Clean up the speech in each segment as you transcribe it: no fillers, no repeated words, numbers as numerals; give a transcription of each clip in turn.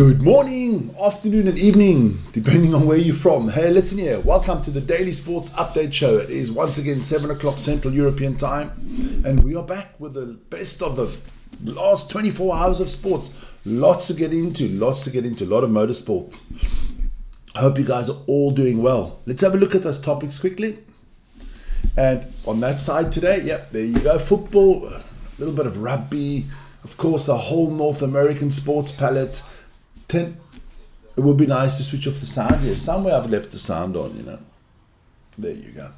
Good morning, afternoon and evening, depending on where you're from. Hey, listen here. Welcome to the Daily Sports Update Show. It is once again 7 o'clock Central European Time. And we are back with the best of the last 24 hours of sports. Lots to get into, a lot of motorsports. I hope you guys are all doing well. Let's have a look at those topics quickly. And on that side today, yep, there you go. Football, a little bit of rugby, of course, the whole North American sports palette. It would be nice to switch off the sound here. Somewhere I've left the sound on, There you go.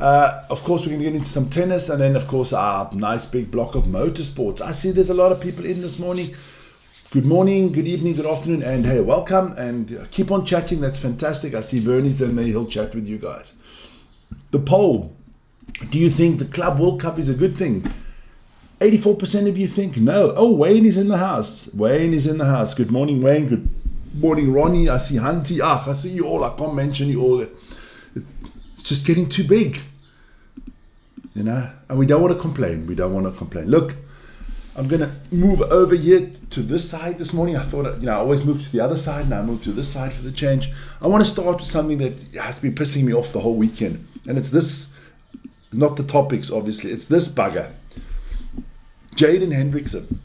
Of course, we're going to get into some tennis, and then, of course, our nice big block of motorsports. I see there's a lot of people in this morning. Good morning, good evening, good afternoon, and hey, welcome. And keep on chatting. That's fantastic. I see Vernie's there. He'll chat with you guys. The poll. Do you think the Club World Cup is a good thing? 84% of you think no. Oh, Wayne is in the house. Good morning, Wayne. Good morning, Ronnie. I see Hunty. I see you all. I can't mention you all. It's just getting too big. And we don't want to complain. Look, I'm going to move over here to this side this morning. I thought, I always move to the other side. Now I move to this side for the change. I want to start with something that has been pissing me off the whole weekend. And it's this, not the topics, obviously. It's this bugger. Jaden Hendrickson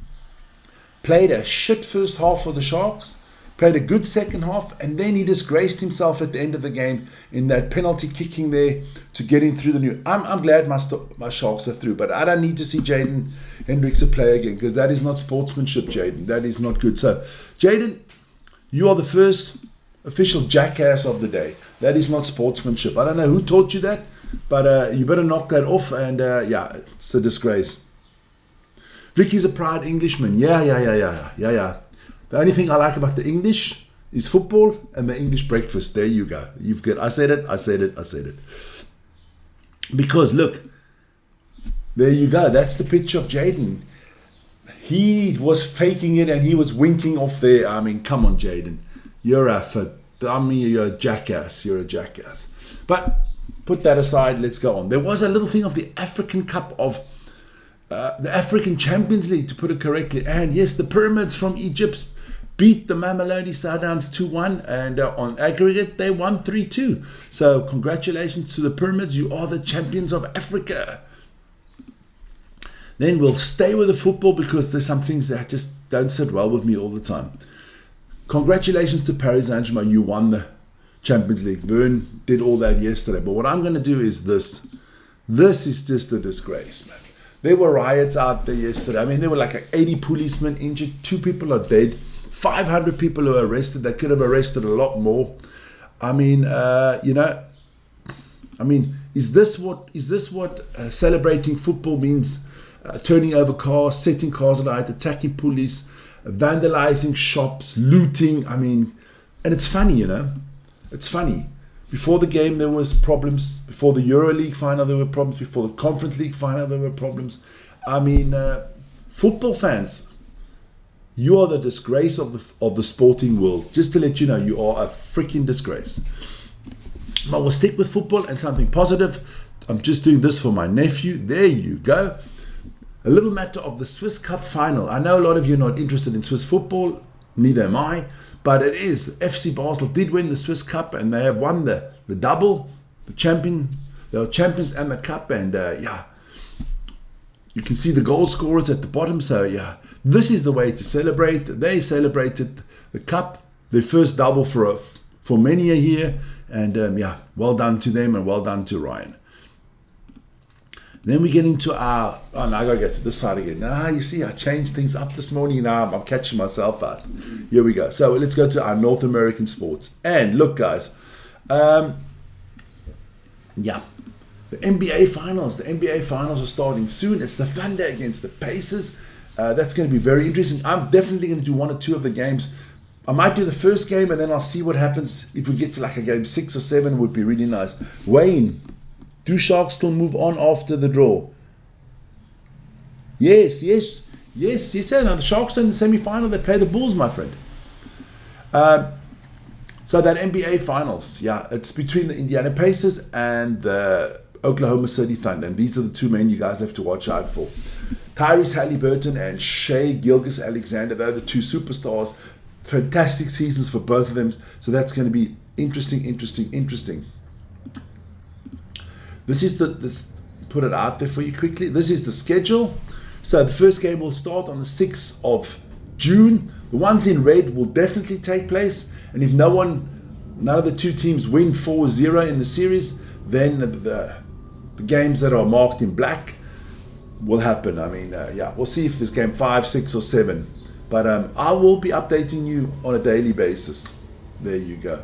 played a shit first half for the Sharks, played a good second half, and then he disgraced himself at the end of the game in that penalty kicking there to get in through the new. I'm glad my Sharks are through, but I don't need to see Jaden Hendrickson play again because that is not sportsmanship, Jaden. That is not good. So, Jaden, you are the first official jackass of the day. That is not sportsmanship. I don't know who taught you that, but you better knock that off, and it's a disgrace. Vicky's a proud Englishman. Yeah. The only thing I like about the English is football and the English breakfast. There you go. I said it. Because look, there you go. That's the picture of Jaden. He was faking it and he was winking off there. I mean, come on, Jaden. You're a jackass. But put that aside. Let's go on. There was a little thing of the African Cup of the African Champions League, to put it correctly. And yes, the Pyramids from Egypt beat the Mamelodi Sundowns 2-1, and on aggregate they won 3-2. So congratulations to the Pyramids. You are the champions of Africa. Then we'll stay with the football because there's some things that just don't sit well with me all the time. Congratulations to Paris Saint-Germain. You won the Champions League. Vern did all that yesterday. But what I'm going to do is this. This is just a disgrace, man. There were riots out there yesterday. I mean, there were like 80 policemen injured. 2 people are dead. 500 people were arrested. They could have arrested a lot more. I mean, is this what celebrating football means? Turning over cars, setting cars alight, attacking police, vandalizing shops, looting. I mean, and it's funny, It's funny. Before the game, there was problems. Before the EuroLeague final, there were problems. Before the Conference League final, there were problems. I mean, football fans, you are the disgrace of the sporting world. Just to let you know, you are a freaking disgrace. But we'll stick with football and something positive. I'm just doing this for my nephew. There you go. A little matter of the Swiss Cup final. I know a lot of you are not interested in Swiss football. Neither am I. But it is. FC Basel did win the Swiss Cup, and they have won the double, the champion. They are champions and the cup, and you can see the goal scorers at the bottom. So this is the way to celebrate. They celebrated the cup, their first double for many a year, and well done to them and well done to Ryan. Then we get into now I gotta get to this side again. You see, I changed things up this morning. Now I'm catching myself out. Here we go. So let's go to our North American sports. And look, guys, the NBA finals. The NBA finals are starting soon. It's the Thunder against the Pacers. That's going to be very interesting. I'm definitely going to do 1 or 2 of the games. I might do the first game, and then I'll see what happens. If we get to like a game 6 or 7, it would be really nice. Wayne, do Sharks still move on after the draw? Yes. Now the Sharks are in the semi-final. They play the Bulls, my friend. So that NBA finals, it's between the Indiana Pacers and the Oklahoma City Thunder. And these are the 2 men you guys have to watch out for. Tyrese Halliburton and Shai Gilgeous-Alexander, they're the 2 superstars. fantastic seasons for both of them. So that's going to be interesting. This is the put it out there for you quickly. This is the schedule. So the first game will start on the 6th of June. The ones in red will definitely take place. And if none of the two teams win 4-0 in the series, then the games that are marked in black will happen. I mean, we'll see if there's game 5, 6, or 7. But I will be updating you on a daily basis. There you go.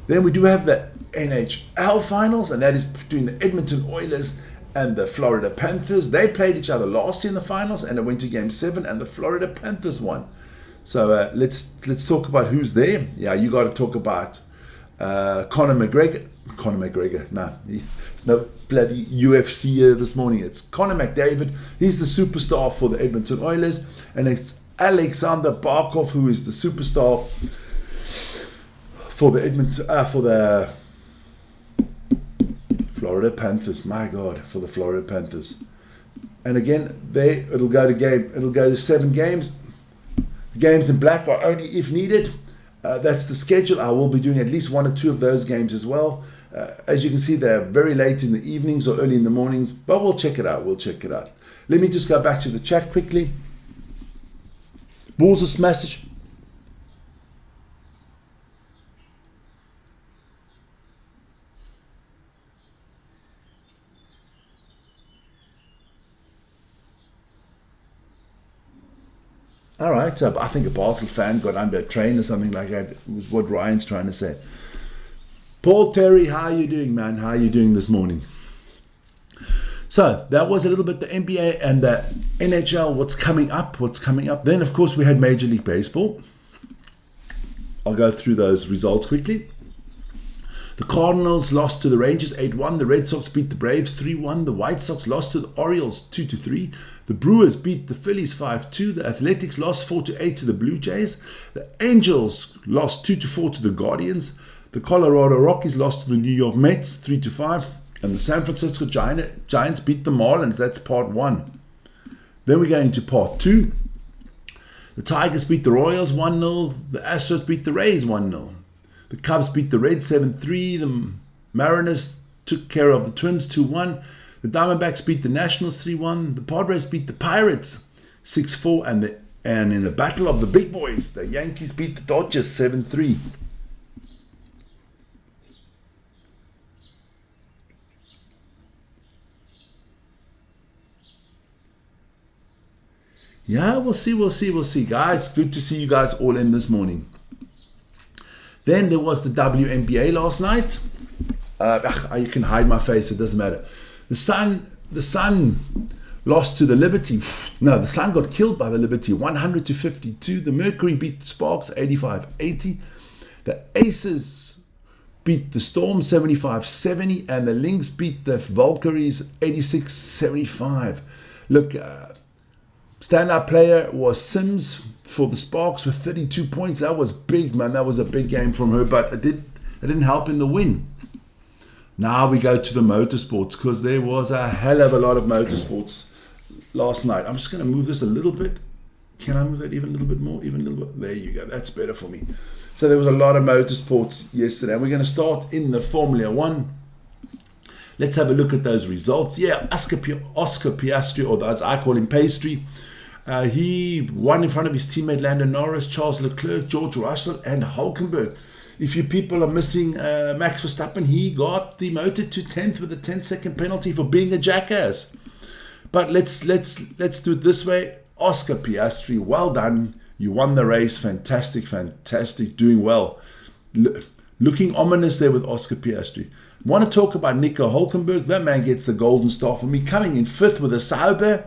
Then we do have the NHL finals, and that is between the Edmonton Oilers and the Florida Panthers. They played each other last year in the finals, and it went to game 7, and the Florida Panthers won. So let's talk about who's there. Yeah, you got to talk about Conor McGregor. No, there's no bloody UFC this morning. It's Conor McDavid. He's the superstar for the Edmonton Oilers, and it's Alexander Barkov who is the superstar for the Florida Panthers. My God, for the Florida Panthers. And again, it'll go to 7 games. The games in black are only if needed. That's the schedule. I will be doing at least 1 or 2 of those games as well. As you can see, they're very late in the evenings or early in the mornings, but we'll check it out. Let me just go back to the chat quickly. Bulls message. All right, so I think a Basel fan got under a train or something like that, was what Ryan's trying to say. Paul Terry, how are you doing, man? How are you doing this morning? So that was a little bit the NBA and the NHL, what's coming up. Then, of course, we had Major League Baseball. I'll go through those results quickly. The Cardinals lost to the Rangers 8-1. The Red Sox beat the Braves 3-1. The White Sox lost to the Orioles 2-3. The Brewers beat the Phillies 5-2. The Athletics lost 4-8 to the Blue Jays. The Angels lost 2-4 to the Guardians. The Colorado Rockies lost to the New York Mets 3-5. And the San Francisco Giants beat the Marlins. That's part 1. Then we go into part 2. The Tigers beat the Royals 1-0. The Astros beat the Rays 1-0. The Cubs beat the Reds 7-3. The Mariners took care of the Twins 2-1. The Diamondbacks beat the Nationals 3-1. The Padres beat the Pirates 6-4. And in the battle of the big boys, the Yankees beat the Dodgers 7-3. Yeah, we'll see, guys. Good to see you guys all in this morning. Then there was the WNBA last night. You can hide my face, it doesn't matter. The Sun lost to the Liberty. No, the Sun got killed by the Liberty, 100-52. The Mercury beat the Sparks, 85-80. The Aces beat the Storm, 75-70. And the Lynx beat the Valkyries, 86-75. Look, standout player was Sims for the Sparks with 32 points. That was big, man. That was a big game from her, but it didn't help in the win. Now we go to the motorsports, because there was a hell of a lot of motorsports last night. I'm just going to move this a little bit. Can I move that even a little bit more? Even a little bit. There you go. That's better for me. So there was a lot of motorsports yesterday. We're going to start in the Formula One. Let's have a look at those results. Yeah, Oscar Piastri, or as I call him, Pastry. He won in front of his teammate Lando Norris, Charles Leclerc, George Russell, and Hulkenberg. If you people are missing Max Verstappen, he got demoted to 10th with a 10-second penalty for being a jackass. But let's do it this way. Oscar Piastri, well done. You won the race. Fantastic, doing well. Looking ominous there with Oscar Piastri. Want to talk about Nico Hulkenberg? That man gets the golden star for me. Coming in 5th with a Sauber.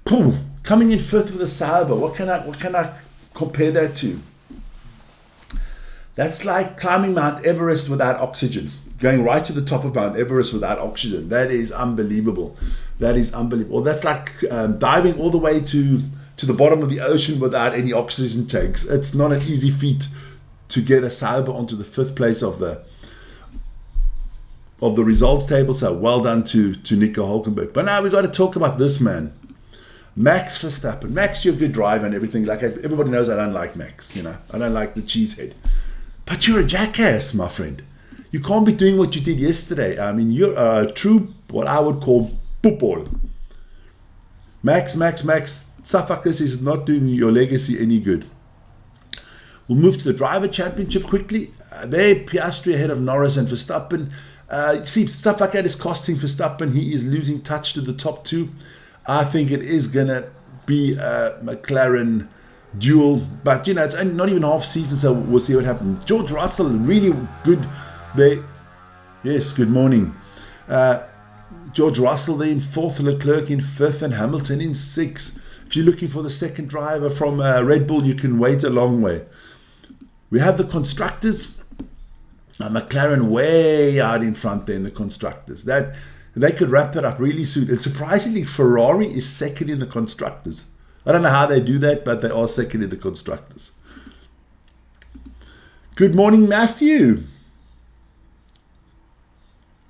Coming in 5th with a Sauber. What can I compare that to? That's like climbing Mount Everest without oxygen. Going right to the top of Mount Everest without oxygen. That is unbelievable. Or that's like diving all the way to the bottom of the ocean without any oxygen tanks. It's not an easy feat to get a Sauber onto the 5th place of the results table. So well done to Nico Hulkenberg. But now we got to talk about this man. Max Verstappen. Max, you're a good driver and everything. Like everybody knows I don't like Max, you know. I don't like the cheesehead. But you're a jackass, my friend. You can't be doing what you did yesterday. I mean, you're a true, what I would call, football. Max. Stuff like this is not doing your legacy any good. We'll move to the driver championship quickly. There, Piastri ahead of Norris and Verstappen. See, stuff like that is costing Verstappen. He is losing touch to the top two. I think it is going to be a McLaren duel. But, you know, it's only not even half season, so we'll see what happens. George Russell, really good there. Yes, good morning. George Russell there in 4th, Leclerc in 5th, and Hamilton in 6th. If you're looking for the second driver from Red Bull, you can wait a long way. We have the constructors. McLaren way out in front there in the constructors. That they could wrap it up really soon. And surprisingly, Ferrari is second in the constructors. I don't know how they do that, but they are second in the constructors. Good morning, Matthew.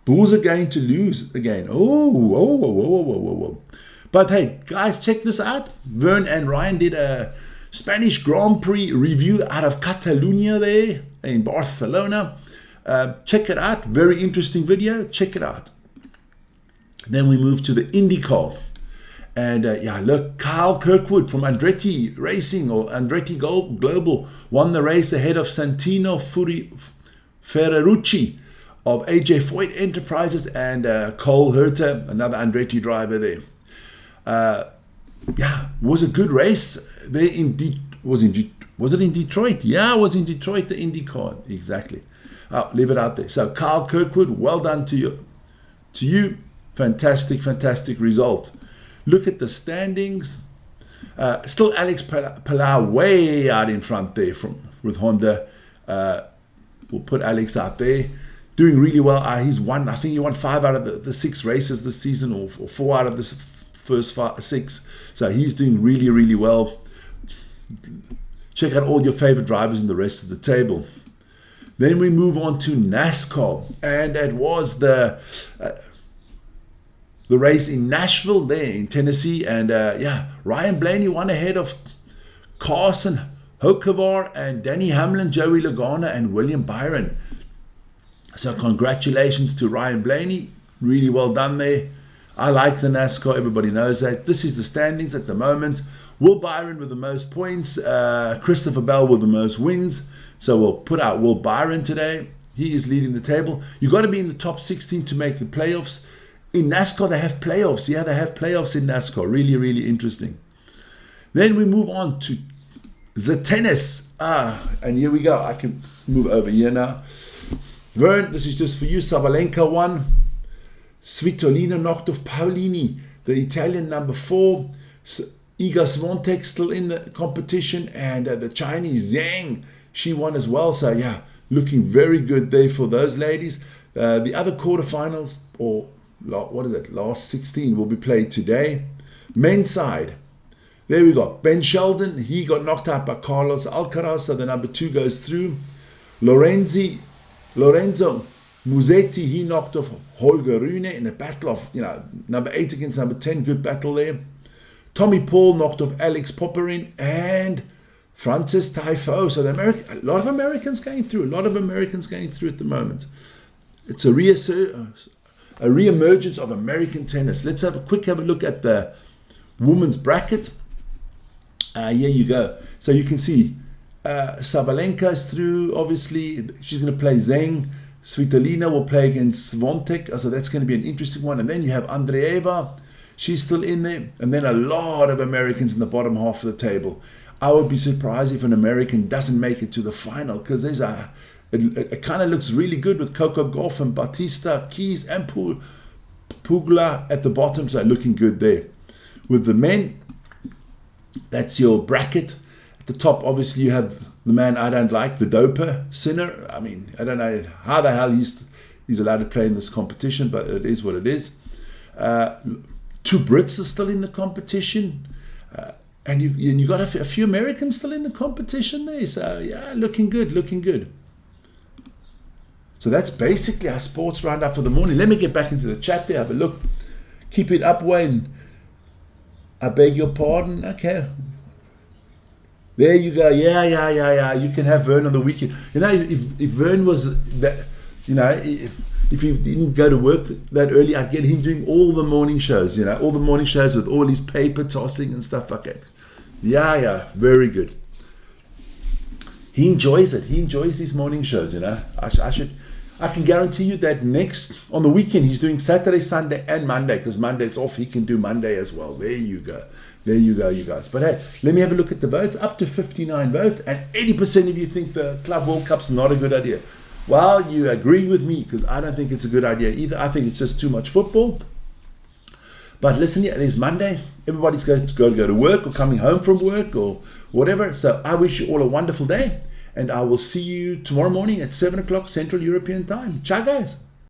Bulls are going to lose again. Whoa. But hey, guys, check this out. Vern and Ryan did a Spanish Grand Prix review out of Catalonia there in Barcelona. Check it out. Very interesting video. Check it out. Then we move to the IndyCar. And look, Kyle Kirkwood from Andretti Racing or Andretti Global won the race ahead of Santino Ferrucci of AJ Foyt Enterprises and Cole Herter, another Andretti driver there. Was a good race there was it in Detroit? Yeah, it was in Detroit, the IndyCar. Exactly. I'll leave it out there. So Kyle Kirkwood, well done to you. Fantastic result. Look at the standings. Still Alex Palau way out in front there with Honda. We'll put Alex out there. Doing really well. I think he won 5 out of the 6 races this season, or 4 out of the first 6. So he's doing really well. Check out all your favorite drivers in the rest of the table. Then we move on to NASCAR, and it was the race in Nashville there in Tennessee, and Ryan Blaney won ahead of Carson Hocevar and Danny Hamlin, Joey Logano, and William Byron. So congratulations to Ryan Blaney, really well done there. I like the NASCAR, everybody knows that. This is the standings at the moment. Will Byron with the most points, Christopher Bell with the most wins. So we'll put out Will Byron today. He is leading the table. You've got to be in the top 16 to make the playoffs. In NASCAR, they have playoffs. Yeah, they have playoffs in NASCAR. Really interesting. Then we move on to the tennis. And here we go. I can move over here now. Vern, this is just for you. Sabalenka won. Svitolina knocked off Paolini, the Italian number 4. Iga Swiatek still in the competition. And the Chinese Zhang, she won as well. So yeah, looking very good there for those ladies. The other quarterfinals, or what is it, last 16 will be played today. Men's side, there we go. Ben Sheldon, he got knocked out by Carlos Alcaraz, so the number 2 goes through. Lorenzo Musetti, he knocked off Holger Rune in a battle of, number 8 against number 10, good battle there. Tommy Paul knocked off Alex Popperin and Francis Tiafoe. So a lot of Americans going through at the moment. It's a re-emergence of American tennis. Let's have a look at the women's bracket. Here you go. So you can see Sabalenka is through. Obviously, she's going to play Zhang. Svitolina will play against Swiatek. So that's going to be an interesting one. And then you have Andreeva. She's still in there. And then a lot of Americans in the bottom half of the table. I would be surprised if an American doesn't make it to the final, because it kind of looks really good with Coco Gauff and Batista, Keys, and Pugula at the bottom. So looking good there. With the men, that's your bracket. At the top, obviously, you have the man I don't like, the doper, Sinner. I mean, I don't know how the hell he's allowed to play in this competition, but it is what it is. 2 Brits are still in the competition. And you got a few Americans still in the competition there. So, yeah, looking good. So that's basically our sports roundup for the morning. Let me get back into the chat there, have a look. Keep it up, Wayne. I beg your pardon. Okay. There you go. Yeah. You can have Vern on the weekend. You know, if Vern was that, you know, if he didn't go to work that early, I'd get him doing all the morning shows, you know, all the morning shows with all his paper tossing and stuff like that. Yeah, very good. He enjoys it. He enjoys these morning shows, you know. I can guarantee you that next, on the weekend, he's doing Saturday, Sunday, and Monday, because Monday's off. He can do Monday as well. There you go. There you go, you guys. But hey, let me have a look at the votes. Up to 59 votes, and 80% of you think the Club World Cup's not a good idea. Well, you agree with me, because I don't think it's a good idea either. I think it's just too much football. But listen here, it is Monday. Everybody's going to go to work or coming home from work or whatever. So I wish you all a wonderful day. And I will see you tomorrow morning at 7 o'clock Central European Time. Ciao, guys.